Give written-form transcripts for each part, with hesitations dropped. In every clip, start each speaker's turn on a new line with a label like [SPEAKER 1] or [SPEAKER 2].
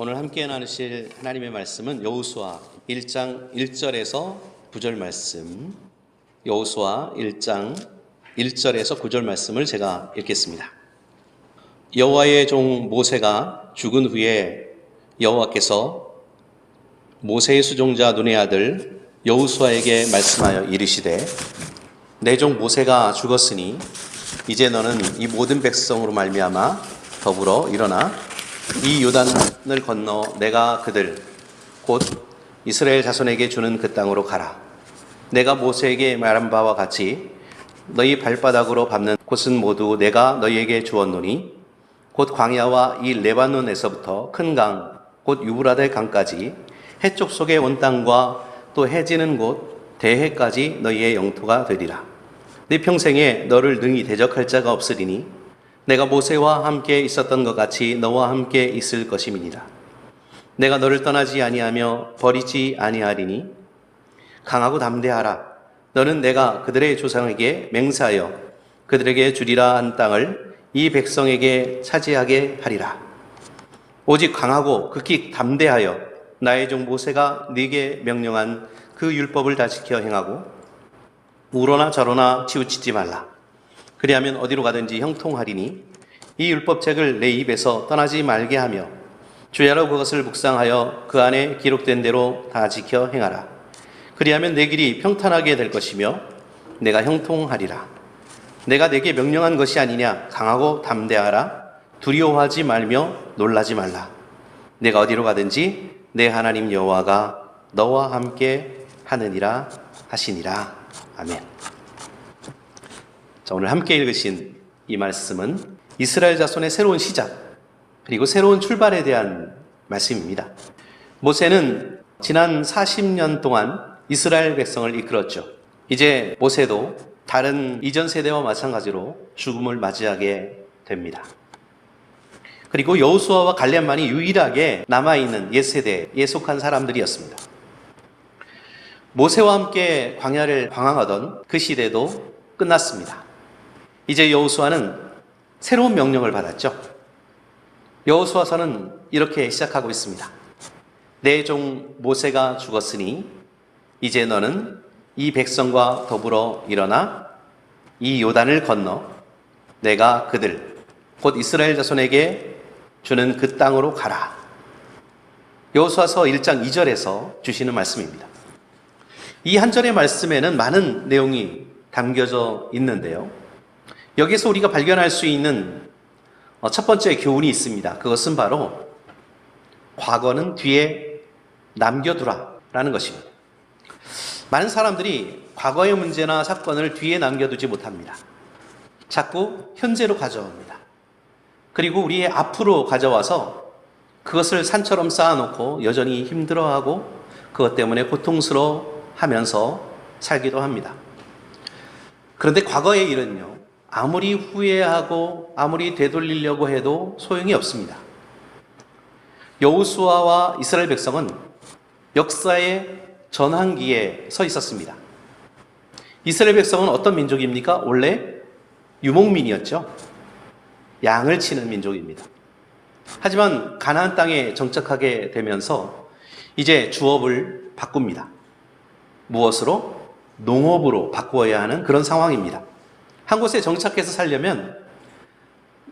[SPEAKER 1] 오늘 함께 나누실 하나님의 말씀은 여호수아 1장 1절에서 9절 말씀, 여호수아 1장 1절에서 9절 말씀을 제가 읽겠습니다. 여호와의 종 모세가 죽은 후에 여호와께서 모세의 수종자 눈의 아들 여호수아에게 말씀하여 이르시되 내 종 모세가 죽었으니 이제 너는 이 모든 백성으로 말미암아 더불어 일어나 이 요단을 건너 내가 그들 곧 이스라엘 자손에게 주는 그 땅으로 가라. 내가 모세에게 말한 바와 같이 너희 발바닥으로 밟는 곳은 모두 내가 너희에게 주었노니 곧 광야와 이 레바논에서부터 큰 강 곧 유브라데 강까지 해쪽 속의 온 땅과 또 해지는 곳 대해까지 너희의 영토가 되리라. 네 평생에 너를 능히 대적할 자가 없으리니 내가 모세와 함께 있었던 것 같이 너와 함께 있을 것임이니라. 내가 너를 떠나지 아니하며 버리지 아니하리니 강하고 담대하라. 너는 내가 그들의 조상에게 맹세하여 그들에게 주리라 한 땅을 이 백성에게 차지하게 하리라. 오직 강하고 극히 담대하여 나의 종 모세가 네게 명령한 그 율법을 다 지켜 행하고 우로나 저로나 치우치지 말라. 그리하면 어디로 가든지 형통하리니 이 율법책을 내 입에서 떠나지 말게 하며 주야로 그것을 묵상하여 그 안에 기록된 대로 다 지켜 행하라. 그리하면 내 길이 평탄하게 될 것이며 내가 형통하리라. 내가 내게 명령한 것이 아니냐. 강하고 담대하라. 두려워하지 말며 놀라지 말라. 내가 어디로 가든지 내 하나님 여호와가 너와 함께 하느니라 하시니라. 아멘. 자, 오늘 함께 읽으신 이 말씀은 이스라엘 자손의 새로운 시작 그리고 새로운 출발에 대한 말씀입니다. 모세는 지난 40년 동안 이스라엘 백성을 이끌었죠. 이제 모세도 다른 이전 세대와 마찬가지로 죽음을 맞이하게 됩니다. 그리고 여호수아와 갈렙만이 유일하게 남아있는 옛세대에 속한 사람들이었습니다. 모세와 함께 광야를 방황하던 그 시대도 끝났습니다. 이제 여호수아는 새로운 명령을 받았죠. 여호수아서는 이렇게 시작하고 있습니다. 내 종 모세가 죽었으니 이제 너는 이 백성과 더불어 일어나 이 요단을 건너 내가 그들 곧 이스라엘 자손에게 주는 그 땅으로 가라. 여호수아서 1장 2절에서 주시는 말씀입니다. 이 한 절의 말씀에는 많은 내용이 담겨져 있는데요. 여기서 우리가 발견할 수 있는 첫 번째 교훈이 있습니다. 그것은 바로 과거는 뒤에 남겨두라라는 것입니다. 많은 사람들이 과거의 문제나 사건을 뒤에 남겨두지 못합니다. 자꾸 현재로 가져옵니다. 그리고 우리의 앞으로 가져와서 그것을 산처럼 쌓아놓고 여전히 힘들어하고 그것 때문에 고통스러워하면서 살기도 합니다. 그런데 과거의 일은요, 아무리 후회하고 아무리 되돌리려고 해도 소용이 없습니다. 여호수아와 이스라엘 백성은 역사의 전환기에 서 있었습니다. 이스라엘 백성은 어떤 민족입니까? 원래 유목민이었죠. 양을 치는 민족입니다. 하지만 가나안 땅에 정착하게 되면서 이제 주업을 바꿉니다. 무엇으로? 농업으로 바꾸어야 하는 그런 상황입니다. 한 곳에 정착해서 살려면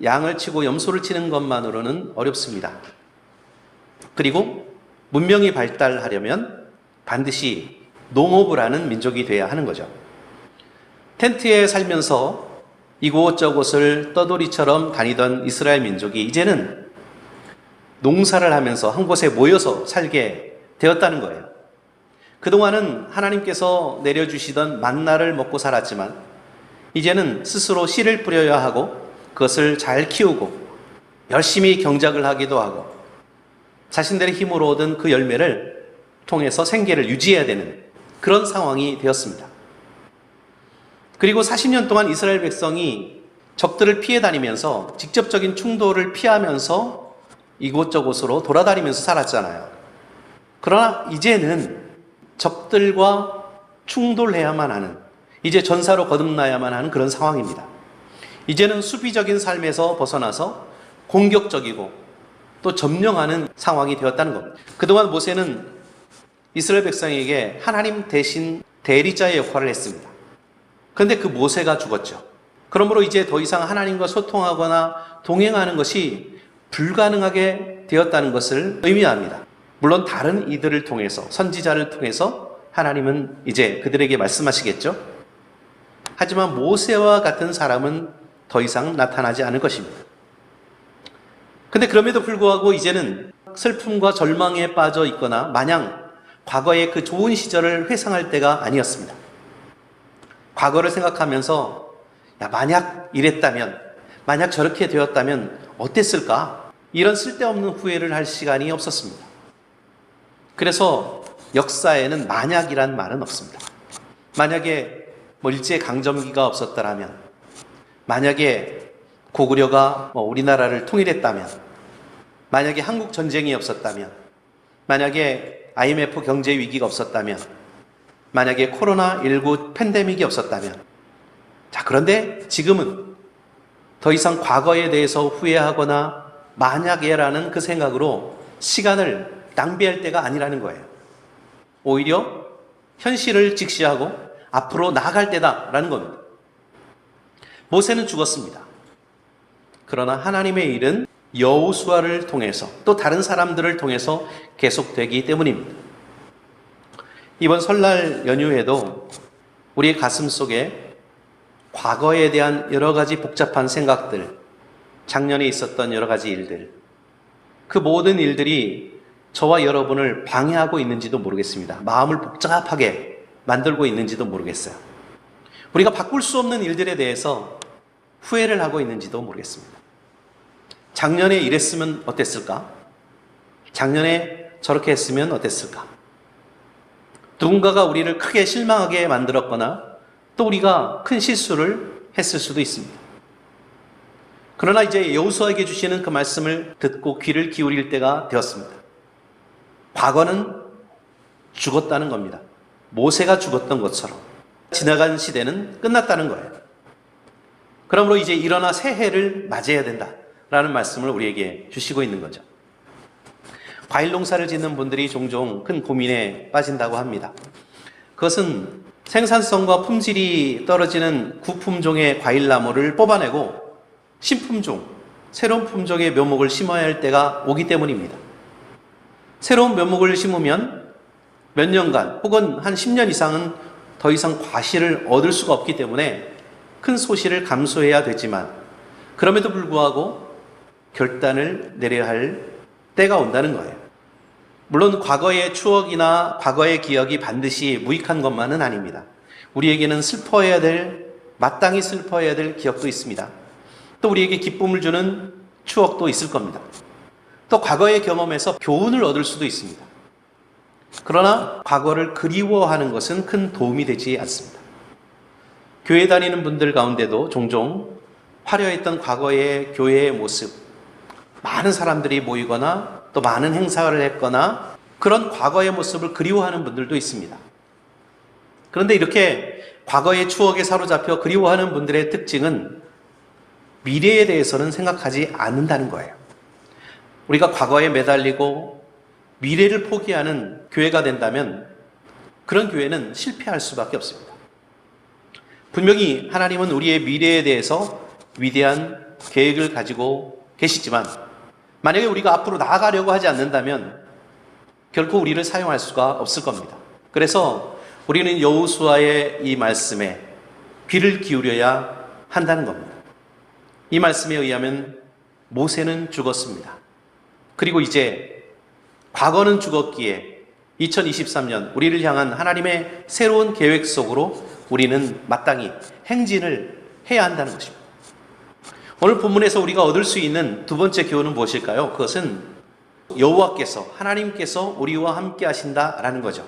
[SPEAKER 1] 양을 치고 염소를 치는 것만으로는 어렵습니다. 그리고 문명이 발달하려면 반드시 농업을 하는 민족이 돼야 하는 거죠. 텐트에 살면서 이곳저곳을 떠돌이처럼 다니던 이스라엘 민족이 이제는 농사를 하면서 한 곳에 모여서 살게 되었다는 거예요. 그동안은 하나님께서 내려주시던 만나를 먹고 살았지만 이제는 스스로 씨를 뿌려야 하고 그것을 잘 키우고 열심히 경작을 하기도 하고 자신들의 힘으로 얻은 그 열매를 통해서 생계를 유지해야 되는 그런 상황이 되었습니다. 그리고 40년 동안 이스라엘 백성이 적들을 피해 다니면서 직접적인 충돌을 피하면서 이곳저곳으로 돌아다니면서 살았잖아요. 그러나 이제는 적들과 충돌해야만 하는, 이제 전사로 거듭나야만 하는 그런 상황입니다. 이제는 수비적인 삶에서 벗어나서 공격적이고 또 점령하는 상황이 되었다는 겁니다. 그동안 모세는 이스라엘 백성에게 하나님 대신 대리자의 역할을 했습니다. 그런데 그 모세가 죽었죠. 그러므로 이제 더 이상 하나님과 소통하거나 동행하는 것이 불가능하게 되었다는 것을 의미합니다. 물론 다른 이들을 통해서, 선지자를 통해서 하나님은 이제 그들에게 말씀하시겠죠. 하지만 모세와 같은 사람은 더 이상 나타나지 않을 것입니다. 근데 그럼에도 불구하고 이제는 슬픔과 절망에 빠져 있거나 마냥 과거의 그 좋은 시절을 회상할 때가 아니었습니다. 과거를 생각하면서 만약 이랬다면, 만약 저렇게 되었다면 어땠을까? 이런 쓸데없는 후회를 할 시간이 없었습니다. 그래서 역사에는 만약이란 말은 없습니다. 만약에 일제강점기가 없었더라면, 만약에 고구려가 우리나라를 통일했다면, 만약에 한국전쟁이 없었다면, 만약에 IMF 경제위기가 없었다면, 만약에 코로나19 팬데믹이 없었다면, 그런데 지금은 더 이상 과거에 대해서 후회하거나 만약에라는 그 생각으로 시간을 낭비할 때가 아니라는 거예요. 오히려 현실을 직시하고 앞으로 나아갈 때다라는 겁니다. 모세는 죽었습니다. 그러나 하나님의 일은 여호수아를 통해서 또 다른 사람들을 통해서 계속되기 때문입니다. 이번 설날 연휴에도 우리의 가슴 속에 과거에 대한 여러 가지 복잡한 생각들, 작년에 있었던 여러 가지 일들, 그 모든 일들이 저와 여러분을 방해하고 있는지도 모르겠습니다. 마음을 복잡하게 만들고 있는지도 모르겠어요. 우리가 바꿀 수 없는 일들에 대해서 후회를 하고 있는지도 모르겠습니다. 작년에 이랬으면 어땠을까? 작년에 저렇게 했으면 어땠을까? 누군가가 우리를 크게 실망하게 만들었거나 또 우리가 큰 실수를 했을 수도 있습니다. 그러나 이제 여호수아에게 주시는 그 말씀을 듣고 귀를 기울일 때가 되었습니다. 과거는 죽었다는 겁니다. 모세가 죽었던 것처럼 지나간 시대는 끝났다는 거예요. 그러므로 이제 일어나 새해를 맞이해야 된다라는 말씀을 우리에게 주시고 있는 거죠. 과일 농사를 짓는 분들이 종종 큰 고민에 빠진다고 합니다. 그것은 생산성과 품질이 떨어지는 구품종의 과일나무를 뽑아내고 신품종, 새로운 품종의 묘목을 심어야 할 때가 오기 때문입니다. 새로운 묘목을 심으면 몇 년간 혹은 한 10년 이상은 더 이상 과실을 얻을 수가 없기 때문에 큰 소실을 감수해야 되지만 그럼에도 불구하고 결단을 내려야 할 때가 온다는 거예요. 물론 과거의 추억이나 과거의 기억이 반드시 무익한 것만은 아닙니다. 우리에게는 슬퍼해야 될, 마땅히 슬퍼해야 될 기억도 있습니다. 또 우리에게 기쁨을 주는 추억도 있을 겁니다. 또 과거의 경험에서 교훈을 얻을 수도 있습니다. 그러나 과거를 그리워하는 것은 큰 도움이 되지 않습니다. 교회 다니는 분들 가운데도 종종 화려했던 과거의 교회의 모습, 많은 사람들이 모이거나 또 많은 행사를 했거나 그런 과거의 모습을 그리워하는 분들도 있습니다. 그런데 이렇게 과거의 추억에 사로잡혀 그리워하는 분들의 특징은 미래에 대해서는 생각하지 않는다는 거예요. 우리가 과거에 매달리고 미래를 포기하는 교회가 된다면 그런 교회는 실패할 수밖에 없습니다. 분명히 하나님은 우리의 미래에 대해서 위대한 계획을 가지고 계시지만 만약에 우리가 앞으로 나아가려고 하지 않는다면 결코 우리를 사용할 수가 없을 겁니다. 그래서 우리는 여호수아의 이 말씀에 귀를 기울여야 한다는 겁니다. 이 말씀에 의하면 모세는 죽었습니다. 그리고 이제 과거는 죽었기에 2023년 우리를 향한 하나님의 새로운 계획 속으로 우리는 마땅히 행진을 해야 한다는 것입니다. 오늘 본문에서 우리가 얻을 수 있는 두 번째 교훈은 무엇일까요? 그것은 여호와께서, 하나님께서 우리와 함께 하신다라는 거죠.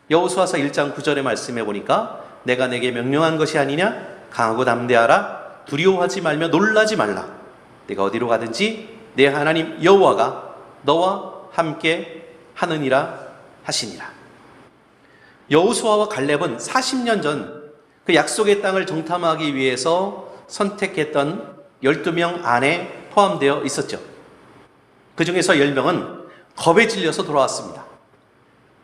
[SPEAKER 1] 여호수아서 1장 9절의 말씀해 보니까 내가 내게 명령한 것이 아니냐? 강하고 담대하라. 두려워하지 말며 놀라지 말라. 내가 어디로 가든지 내 하나님 여호와가 너와 함께 하느니라 하시니라. 여호수아와 갈렙은 40년 전 그 약속의 땅을 정탐하기 위해서 선택했던 12명 안에 포함되어 있었죠. 그 중에서 10명은 겁에 질려서 돌아왔습니다.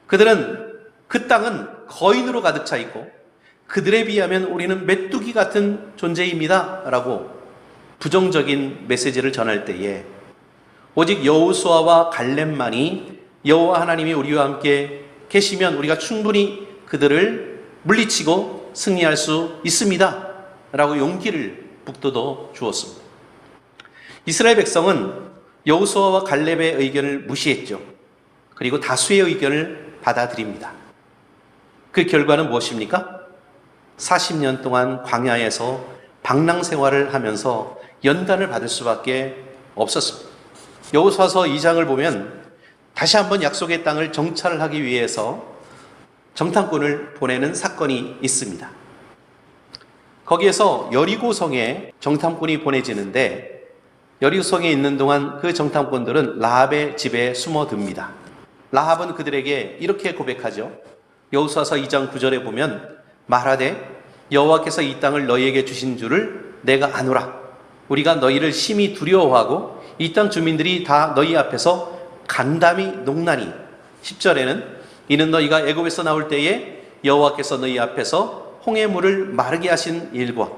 [SPEAKER 1] 그들은 그 땅은 거인으로 가득 차 있고 그들에 비하면 우리는 메뚜기 같은 존재입니다 라고 부정적인 메시지를 전할 때에 오직 여호수아와 갈렙만이 여호와 하나님이 우리와 함께 계시면 우리가 충분히 그들을 물리치고 승리할 수 있습니다 라고 용기를 북돋워 주었습니다. 이스라엘 백성은 여호수아와 갈렙의 의견을 무시했죠. 그리고 다수의 의견을 받아들입니다. 그 결과는 무엇입니까? 40년 동안 광야에서 방랑 생활을 하면서 연단을 받을 수밖에 없었습니다. 여호수아서 2장을 보면 다시 한번 약속의 땅을 정찰을 하기 위해서 정탐꾼을 보내는 사건이 있습니다. 거기에서 여리고성에 정탐꾼이 보내지는데 여리고성에 있는 동안 그 정탐꾼들은 라합의 집에 숨어듭니다. 라합은 그들에게 이렇게 고백하죠. 여호수아서 2장 9절에 보면 말하되 여호와께서 이 땅을 너희에게 주신 줄을 내가 아노라. 우리가 너희를 심히 두려워하고 이 땅 주민들이 다 너희 앞에서 간담이 녹나니. 10절에는 이는 너희가 애굽에서 나올 때에 여호와께서 너희 앞에서 홍해물을 마르게 하신 일과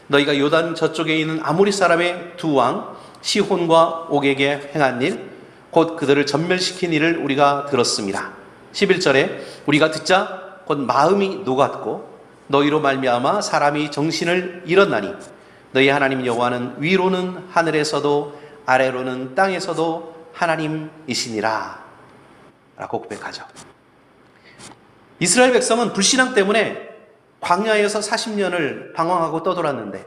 [SPEAKER 1] 너희가 요단 저쪽에 있는 아모리 사람의 두 왕 시혼과 옥에게 행한 일 곧 그들을 전멸시킨 일을 우리가 들었습니다. 11절에 우리가 듣자 곧 마음이 녹았고 너희로 말미암아 사람이 정신을 잃었나니 너희 하나님 여호와는 위로는 하늘에서도 아래로는 땅에서도 하나님이시니라 라고 고백하죠. 이스라엘 백성은 불신앙 때문에 광야에서 40년을 방황하고 떠돌았는데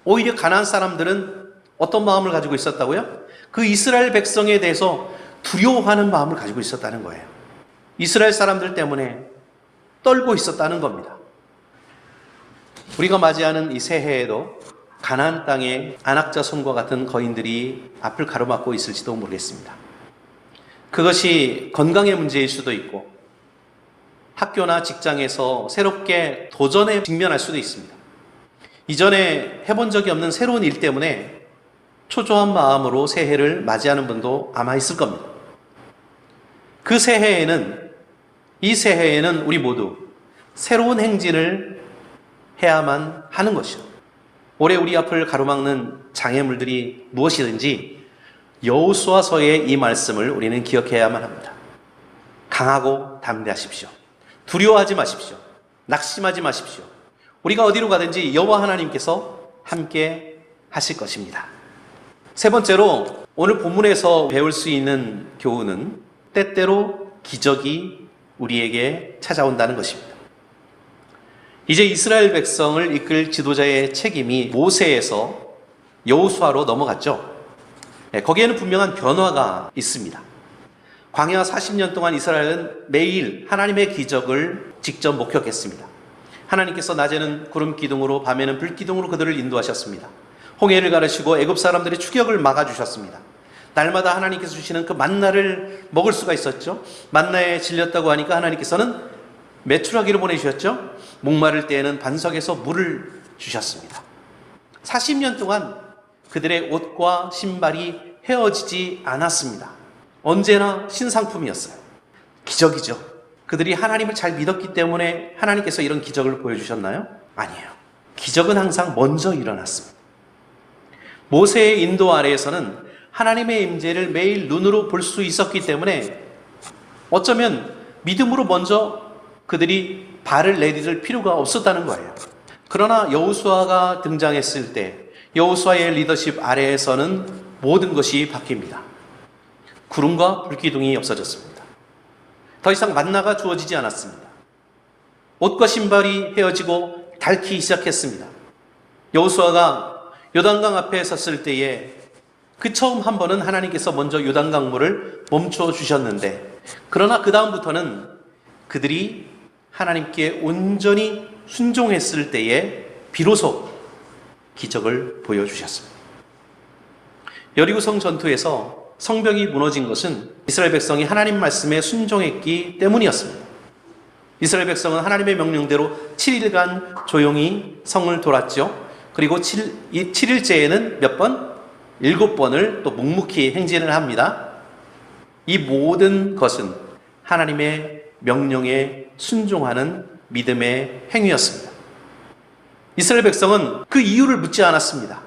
[SPEAKER 1] 오히려 가나안 사람들은 어떤 마음을 가지고 있었다고요? 그 이스라엘 백성에 대해서 두려워하는 마음을 가지고 있었다는 거예요. 이스라엘 사람들 때문에 떨고 있었다는 겁니다. 우리가 맞이하는 이 새해에도 가나안 땅에 안악자 손과 같은 거인들이 앞을 가로막고 있을지도 모르겠습니다. 그것이 건강의 문제일 수도 있고 학교나 직장에서 새롭게 도전에 직면할 수도 있습니다. 이전에 해본 적이 없는 새로운 일 때문에 초조한 마음으로 새해를 맞이하는 분도 아마 있을 겁니다. 그 새해에는, 이 새해에는 우리 모두 새로운 행진을 해야만 하는 것이죠. 올해 우리 앞을 가로막는 장애물들이 무엇이든지 여호수아서의 이 말씀을 우리는 기억해야만 합니다. 강하고 담대하십시오. 두려워하지 마십시오. 낙심하지 마십시오. 우리가 어디로 가든지 여호와 하나님께서 함께 하실 것입니다. 세 번째로 오늘 본문에서 배울 수 있는 교훈은 때때로 기적이 우리에게 찾아온다는 것입니다. 이제 이스라엘 백성을 이끌 지도자의 책임이 모세에서 여호수아로 넘어갔죠. 거기에는 분명한 변화가 있습니다. 광야 40년 동안 이스라엘은 매일 하나님의 기적을 직접 목격했습니다. 하나님께서 낮에는 구름 기둥으로 밤에는 불 기둥으로 그들을 인도하셨습니다. 홍해를 가르시고 애굽 사람들의 추격을 막아주셨습니다. 날마다 하나님께서 주시는 그 만나를 먹을 수가 있었죠. 만나에 질렸다고 하니까 하나님께서는 메추라기를 보내주셨죠. 목마를 때에는 반석에서 물을 주셨습니다. 40년 동안 그들의 옷과 신발이 헤어지지 않았습니다. 언제나 신상품이었어요. 기적이죠. 그들이 하나님을 잘 믿었기 때문에 하나님께서 이런 기적을 보여주셨나요? 아니에요. 기적은 항상 먼저 일어났습니다. 모세의 인도 아래에서는 하나님의 임재를 매일 눈으로 볼 수 있었기 때문에 어쩌면 믿음으로 먼저 그들이 발을 내디딜 필요가 없었다는 거예요. 그러나 여호수아가 등장했을 때 여호수아의 리더십 아래에서는 모든 것이 바뀝니다. 구름과 불기둥이 없어졌습니다. 더 이상 만나가 주어지지 않았습니다. 옷과 신발이 헤어지고 닳기 시작했습니다. 여호수아가 요단강 앞에 섰을 때에 그 처음 한 번은 하나님께서 먼저 요단강물을 멈춰 주셨는데 그러나 그 다음부터는 그들이 하나님께 온전히 순종했을 때에 비로소 기적을 보여주셨습니다. 여리고성 전투에서 성벽이 무너진 것은 이스라엘 백성이 하나님 말씀에 순종했기 때문이었습니다. 이스라엘 백성은 하나님의 명령대로 7일간 조용히 성을 돌았죠. 그리고 이 7일째에는 몇 번? 7번을 또 묵묵히 행진을 합니다. 이 모든 것은 하나님의 명령에 순종하는 믿음의 행위였습니다. 이스라엘 백성은 그 이유를 묻지 않았습니다.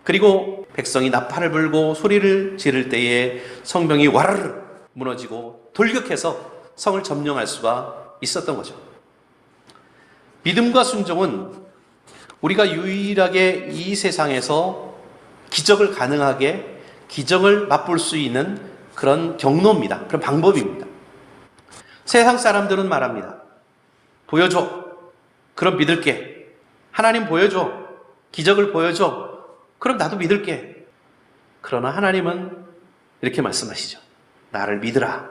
[SPEAKER 1] 그리고 백성이 나팔을 불고 소리를 지를 때에 성벽이 와르르 무너지고 돌격해서 성을 점령할 수가 있었던 거죠. 믿음과 순종은 우리가 유일하게 이 세상에서 기적을 가능하게 기적을 맛볼 수 있는 그런 경로입니다. 그런 방법입니다. 세상 사람들은 말합니다. 보여줘. 그럼 믿을게. 하나님 보여줘. 기적을 보여줘. 그럼 나도 믿을게. 그러나 하나님은 이렇게 말씀하시죠. 나를 믿으라.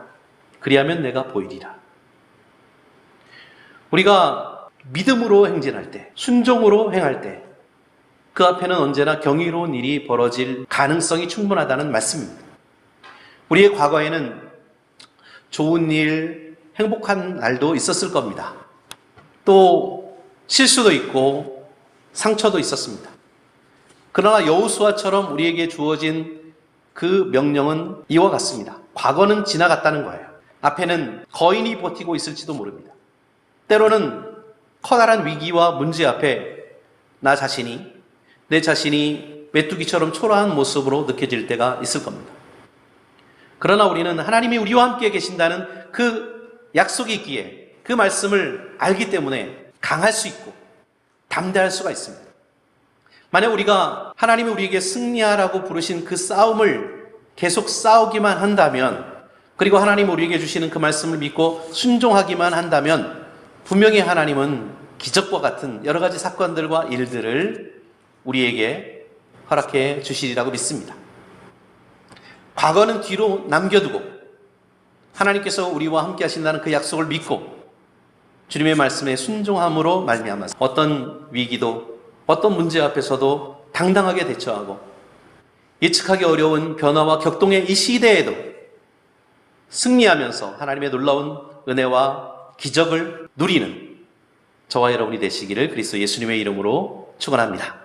[SPEAKER 1] 그리하면 내가 보이리라. 우리가 믿음으로 행진할 때, 순종으로 행할 때, 그 앞에는 언제나 경이로운 일이 벌어질 가능성이 충분하다는 말씀입니다. 우리의 과거에는 좋은 일, 행복한 날도 있었을 겁니다. 또 실수도 있고 상처도 있었습니다. 그러나 여호수아처럼 우리에게 주어진 그 명령은 이와 같습니다. 과거는 지나갔다는 거예요. 앞에는 거인이 버티고 있을지도 모릅니다. 때로는 커다란 위기와 문제 앞에 내 자신이 메뚜기처럼 초라한 모습으로 느껴질 때가 있을 겁니다. 그러나 우리는 하나님이 우리와 함께 계신다는 그 약속이 있기에 그 말씀을 알기 때문에 강할 수 있고 담대할 수가 있습니다. 만약 우리가 하나님이 우리에게 승리하라고 부르신 그 싸움을 계속 싸우기만 한다면, 그리고 하나님이 우리에게 주시는 그 말씀을 믿고 순종하기만 한다면 분명히 하나님은 기적과 같은 여러 가지 사건들과 일들을 우리에게 허락해 주시리라고 믿습니다. 과거는 뒤로 남겨두고 하나님께서 우리와 함께 하신다는 그 약속을 믿고 주님의 말씀에 순종함으로 말미암아 어떤 위기도 어떤 문제 앞에서도 당당하게 대처하고 예측하기 어려운 변화와 격동의 이 시대에도 승리하면서 하나님의 놀라운 은혜와 기적을 누리는 저와 여러분이 되시기를 그리스도 예수님의 이름으로 축원합니다.